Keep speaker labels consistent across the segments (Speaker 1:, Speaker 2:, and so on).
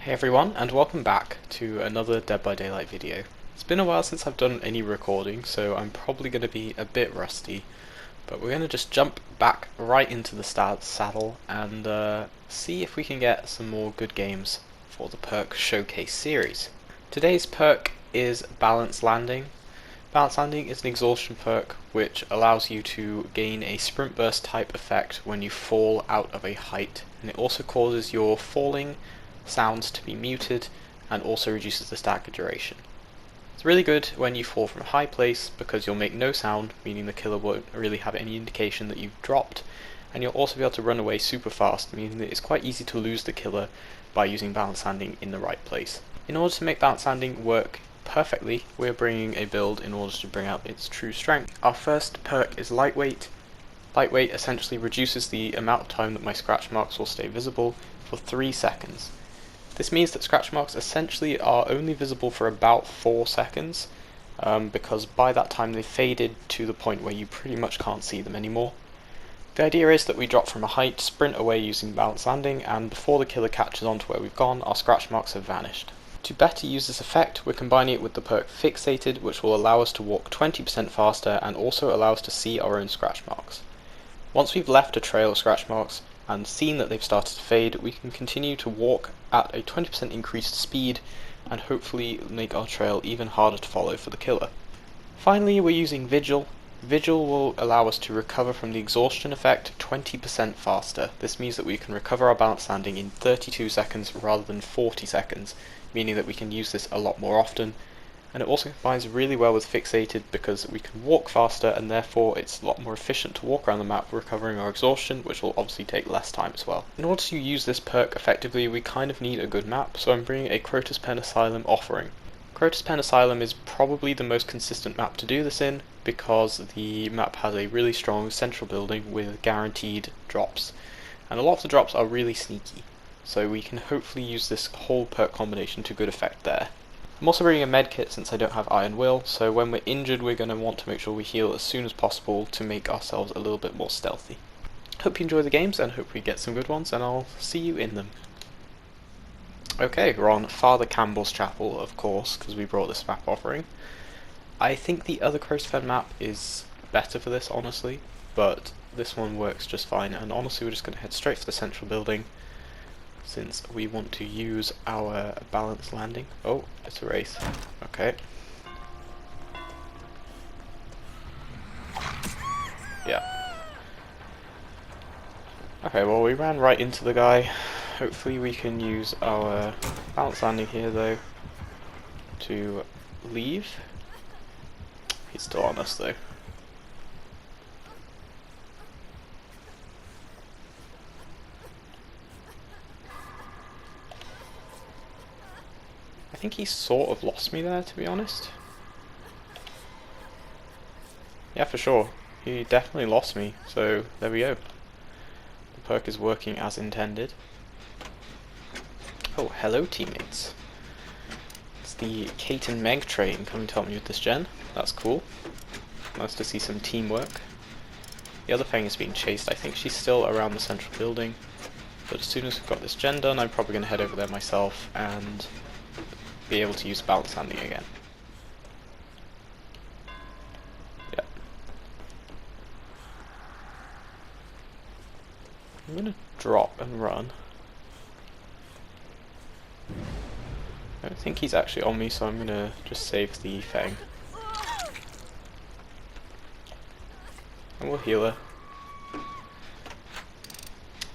Speaker 1: Hey everyone, and welcome back to another Dead by Daylight video. It's been a while since I've done any recording, so I'm probably going to be a bit rusty, but we're going to just jump back right into the saddle and see if we can get some more good games for the Perk Showcase series. Today's perk is Balance Landing. Balance Landing is an exhaustion perk which allows you to gain a sprint burst type effect when you fall out of a height, and it also causes your falling sounds to be muted and also reduces the stagger duration. It's really good when you fall from a high place because you'll make no sound, meaning the killer won't really have any indication that you've dropped, and you'll also be able to run away super fast, meaning that it's quite easy to lose the killer by using Balance Landing in the right place. In order to make Balance Landing work perfectly, we're bringing a build in order to bring out its true strength. Our first perk is Lightweight. Lightweight essentially reduces the amount of time that my scratch marks will stay visible for 3 seconds. This means that scratch marks essentially are only visible for about 4 seconds, because by that time they've faded to the point where you pretty much can't see them anymore. The idea is that we drop from a height, sprint away using Balance Landing, and before the killer catches on to where we've gone, our scratch marks have vanished. To better use this effect, we're combining it with the perk Fixated, which will allow us to walk 20% faster and also allow us to see our own scratch marks. Once we've left a trail of scratch marks and seen that they've started to fade, we can continue to walk at a 20% increased speed and hopefully make our trail even harder to follow for the killer. Finally, we're using Vigil. Vigil will allow us to recover from the exhaustion effect 20% faster. This means that we can recover our Balance Landing in 32 seconds rather than 40 seconds, meaning that we can use this a lot more often. And it also combines really well with Fixated because we can walk faster, and therefore it's a lot more efficient to walk around the map recovering our exhaustion, which will obviously take less time as well. In order to use this perk effectively, we kind of need a good map, so I'm bringing a Crotus Pen Asylum offering. Crotus Pen Asylum is probably the most consistent map to do this in, because the map has a really strong central building with guaranteed drops, and a lot of the drops are really sneaky, so we can hopefully use this whole perk combination to good effect there. I'm also bringing a medkit since I don't have Iron Will, so when we're injured we're going to want to make sure we heal as soon as possible to make ourselves a little bit more stealthy. Hope you enjoy the games and hope we get some good ones, and I'll see you in them. Okay, we're on Father Campbell's Chapel, of course, because we brought this map offering. I think the other Crotus Pen map is better for this, honestly, but this one works just fine, and honestly we're just going to head straight for the central building since we want to use our Balance Landing. Oh, it's a race. Okay. Yeah. Okay, well we ran right into the guy. Hopefully we can use our Balance Landing here though to leave. He's still on us though. I think he sort of lost me there, to be honest. Yeah, for sure. He definitely lost me, so there we go. The perk is working as intended. Oh, hello teammates. It's the Kate and Meg train coming to help me with this gen. That's cool. Nice to see some teamwork. The other thing is being chased. I think she's still around the central building. But as soon as we've got this gen done, I'm probably going to head over there myself and be able to use Balance Landing again. Yeah. I'm going to drop and run. I don't think he's actually on me, so I'm going to just save the Fang. And we'll heal her.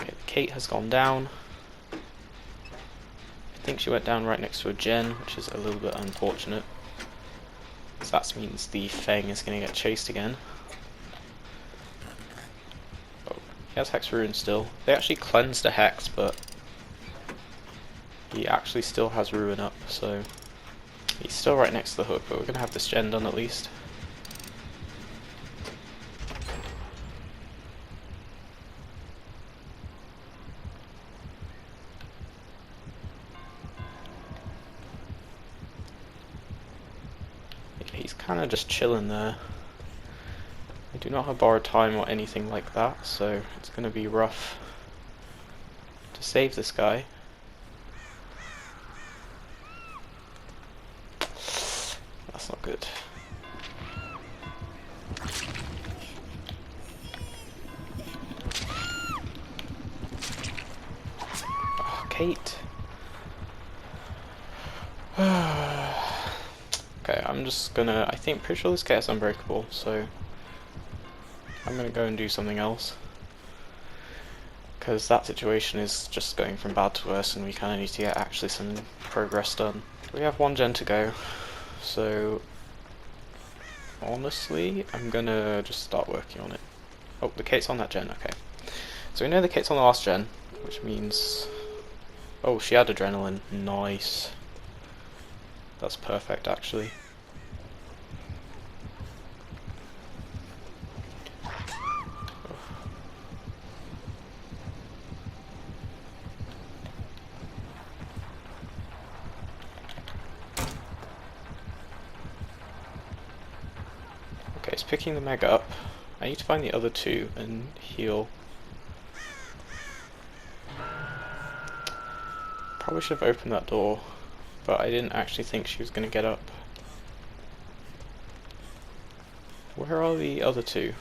Speaker 1: Okay, the Kate has gone down. I think she went down right next to a gen, which is a little bit unfortunate. So that means the Fang is going to get chased again. Oh, he has Hex Rune still. They actually cleansed a Hex, but he actually still has Ruin up, so he's still right next to the hook, but we're going to have this gen done at least. He's kind of just chilling there. I do not have borrowed time or anything like that, so it's going to be rough to save this guy. That's not good. Oh, Kate. Okay, I'm just gonna, pretty sure this gets unbreakable, so I'm gonna go and do something else. Because that situation is just going from bad to worse and we kinda need to get actually some progress done. We have one gen to go, so honestly, I'm gonna just start working on it. Oh, the Kate's on that gen, okay. So we know the Kate's on the last gen, which means... Oh, she had adrenaline, nice. That's perfect, actually. Okay, it's picking the Meg up. I need to find the other two and heal. Probably should have opened that door, but I didn't actually think she was going to get up. Where are the other two?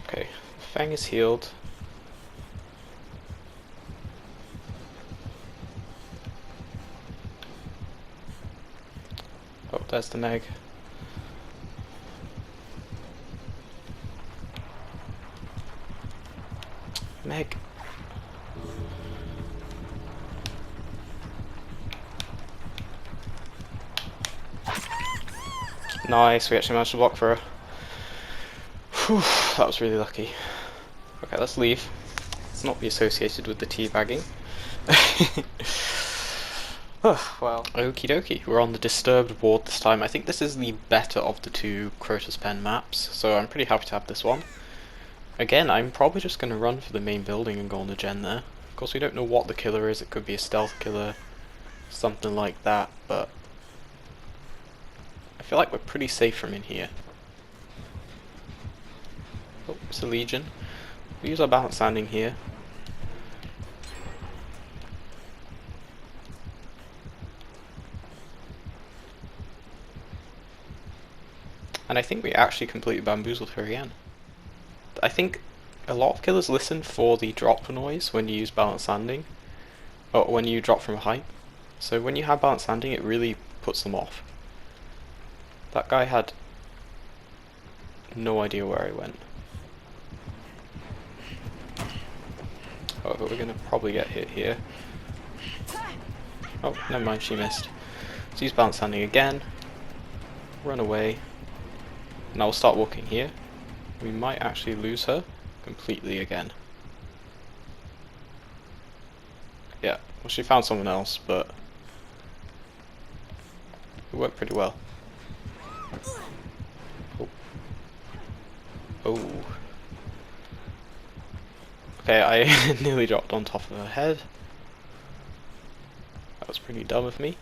Speaker 1: Okay, Fang is healed. Oh, there's the Meg. Meg. Nice, we actually managed to block for her. Whew, that was really lucky. Okay, let's leave. Let's not be associated with the teabagging. Oh, well. Okie dokie, we're on the disturbed ward this time. I think this is the better of the two Crotus Pen maps, so I'm pretty happy to have this one. Again, I'm probably just going to run for the main building and go on the gen there. Of course, we don't know what the killer is. It could be a stealth killer, something like that, but I feel like we're pretty safe from in here. Oh, it's a Legion. We use our balance standing here. And I think we actually completely bamboozled her again. I think a lot of killers listen for the drop noise when you use balance landing, or when you drop from a height. So when you have balance landing, it really puts them off. That guy had no idea where I went. Oh, but we're gonna probably get hit here. Oh, never mind, she missed. So use balance landing again. Run away. Now we'll start walking here. We might actually lose her completely again. Yeah, well, she found someone else, but it worked pretty well. Oh. Oh. Okay, I nearly dropped on top of her head. That was pretty dumb of me.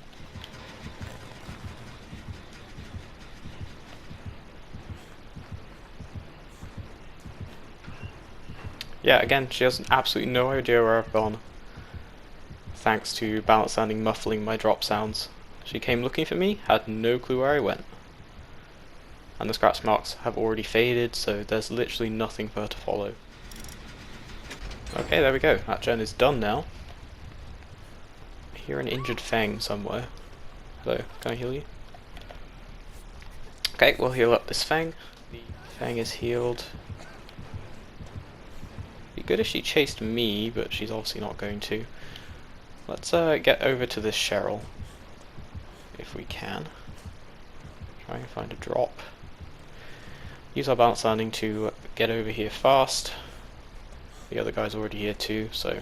Speaker 1: Yeah, again, she has absolutely no idea where I've gone. Thanks to balance landing muffling my drop sounds. She came looking for me, had no clue where I went. And the scratch marks have already faded, so there's literally nothing for her to follow. Okay, there we go. That gen is done now. I hear an injured Fang somewhere. Hello, can I heal you? Okay, we'll heal up this Fang. The Fang is healed. Be good if she chased me, but she's obviously not going to. Let's get over to this Cheryl, if we can. Try and find a drop. Use our balance landing to get over here fast. The other guy's already here too, so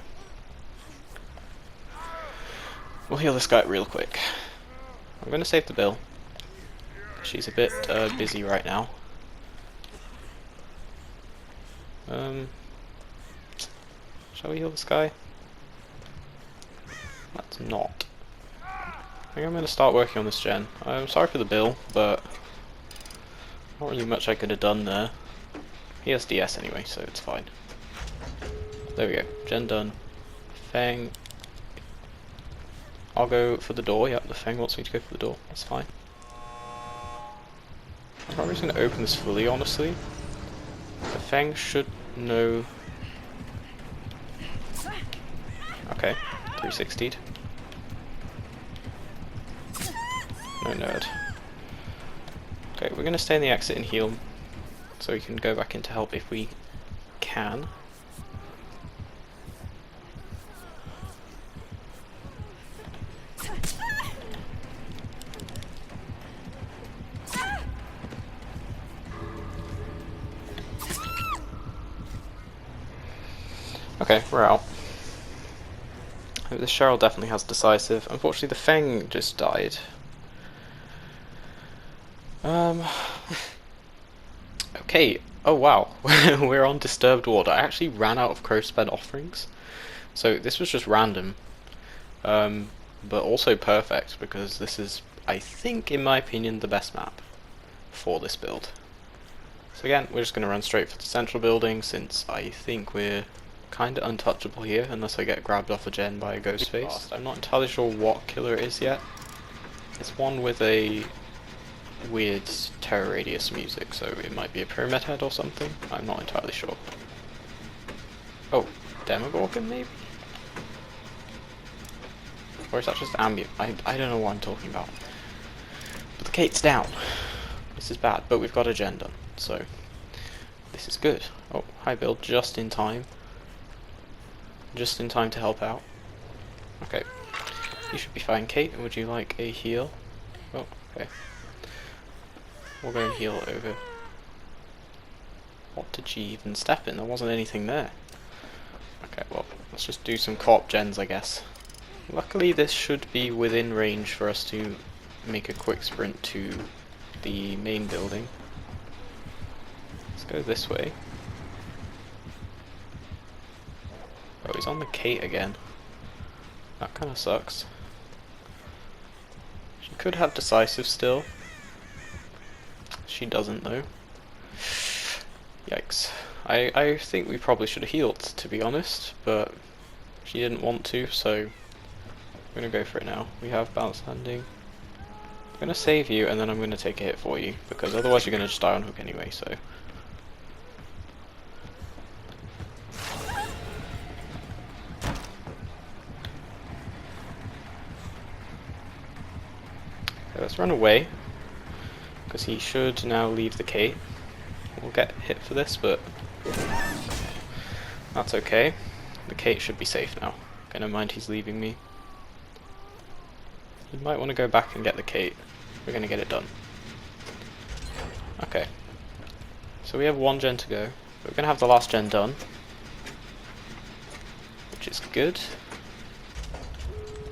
Speaker 1: we'll heal this guy real quick. I'm going to save the Bill. She's a bit busy right now. Shall we heal this guy? Let's not. I think I'm going to start working on this gen. I'm sorry for the Bill, but not really much I could have done there. He has DS anyway, so it's fine. There we go. Gen done. Fang. I'll go for the door. Yep, the Feng wants me to go for the door. That's fine. I'm probably just going to open this fully, honestly. The Feng should know... Okay, 360'd. No nerd. Okay, we're going to stay in the exit and heal, so we can go back in to help if we can. Okay, we're out. The Cheryl definitely has decisive. Unfortunately, the Feng just died. Okay. Oh wow, we're on Disturbed Ward. I actually ran out of Crowsped offerings, so this was just random, but also perfect because this is, I think, in my opinion, the best map for this build. So again, we're just going to run straight for the central building since I think we're kind of untouchable here unless I get grabbed off a gen by a ghost face. I'm not entirely sure what killer it is yet. It's one with a weird terror radius music, so it might be a pyramid head or something. I'm not entirely sure. Oh, Demogorgon maybe? Or is that just ambient? I don't know what I'm talking about. But the Kate's down. This is bad, but we've got a gen done, so this is good. Oh, hi build, just in time. Just in time to help out. Okay. You should be fine, Kate. Would you like a heal? Oh, okay. We'll go and heal over. What did she even step in? There wasn't anything there. Okay, well, let's just do some co-op gens, I guess. Luckily, this should be within range for us to make a quick sprint to the main building. Let's go this way. Oh, he's on the Kate again. That kind of sucks. She could have decisive still. She doesn't though. Yikes. I think we probably should have healed, to be honest, but she didn't want to, so I'm gonna go for it now. We have bounce landing. I'm gonna save you and then I'm gonna take a hit for you, because otherwise you're gonna just die on hook anyway, so. Let's run away, because he should now leave the Kate. We'll get hit for this, but that's okay. The Kate should be safe now. Okay, never mind, he's leaving me. He might want to go back and get the Kate. We're going to get it done. Okay. So we have one gen to go. We're going to have the last gen done, which is good.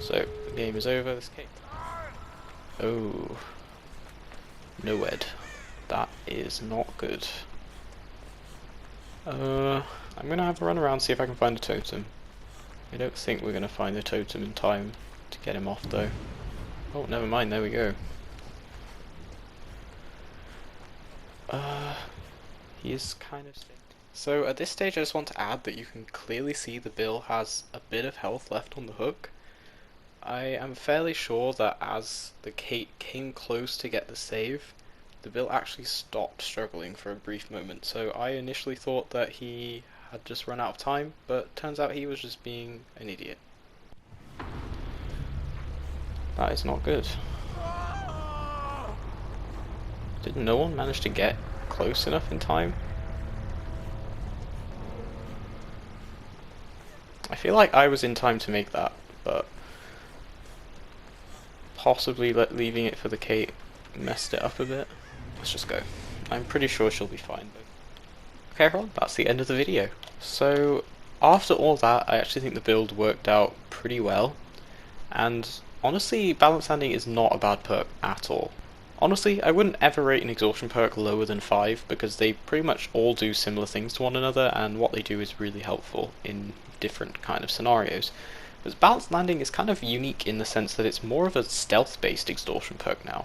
Speaker 1: So, the game is over. This Kate. Oh. No Ed. That is not good. I'm gonna have a run around, see if I can find a totem. I don't think we're gonna find the totem in time to get him off though. Oh, never mind, there we go. He is kind of sick. So at this stage I just want to add that you can clearly see the Bill has a bit of health left on the hook. I am fairly sure that as the Kate came close to get the save, the Bill actually stopped struggling for a brief moment, so I initially thought that he had just run out of time, but turns out he was just being an idiot. That is not good. Did no one manage to get close enough in time? I feel like I was in time to make that, but possibly leaving it for the Kate messed it up a bit. Let's just go. I'm pretty sure she'll be fine though. Okay everyone, that's the end of the video. So after all that, I actually think the build worked out pretty well, and honestly balance landing is not a bad perk at all. Honestly, I wouldn't ever rate an exhaustion perk lower than 5 because they pretty much all do similar things to one another, and what they do is really helpful in different kind of scenarios. But balance landing is kind of unique in the sense that it's more of a stealth based exhaustion perk now.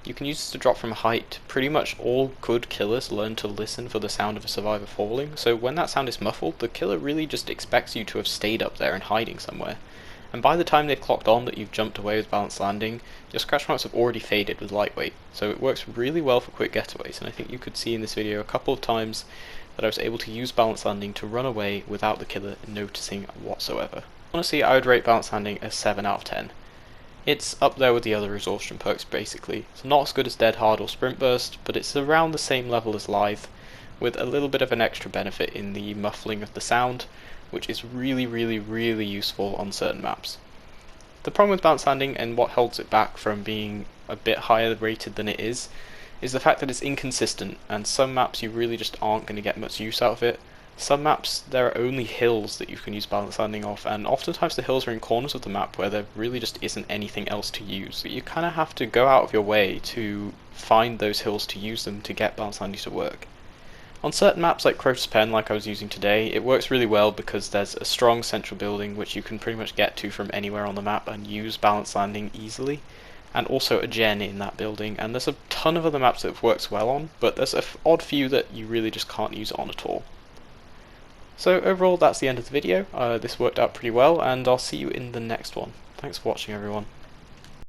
Speaker 1: You can use this to drop from height. Pretty much all good killers learn to listen for the sound of a survivor falling, so when that sound is muffled, the killer really just expects you to have stayed up there and hiding somewhere. and by the time they've clocked on that you've jumped away with balanced landing, your scratch marks have already faded with lightweight, so it works really well for quick getaways. And I think you could see in this video a couple of times that I was able to use balanced landing to run away without the killer noticing whatsoever. Honestly, I would rate balanced landing a 7 out of 10. It's up there with the other exhaustion perks basically. It's not as good as Dead Hard or Sprint Burst, but it's around the same level as Lithe, with a little bit of an extra benefit in the muffling of the sound, which is really useful on certain maps. The problem with balanced landing, and what holds it back from being a bit higher rated than it is the fact that it's inconsistent, and some maps you really just aren't going to get much use out of it. Some maps, there are only hills that you can use balanced landing off, and oftentimes the hills are in corners of the map where there really just isn't anything else to use. You kind of have to go out of your way to find those hills to use them to get balanced landing to work. On certain maps like Crota's Pen, like I was using today, it works really well because there's a strong central building which you can pretty much get to from anywhere on the map and use balanced landing easily, and also a gen in that building, and there's a ton of other maps that it works well on, but there's an odd few that you really just can't use it on at all. So overall, that's the end of the video. This worked out pretty well, and I'll see you in the next one. Thanks for watching, everyone.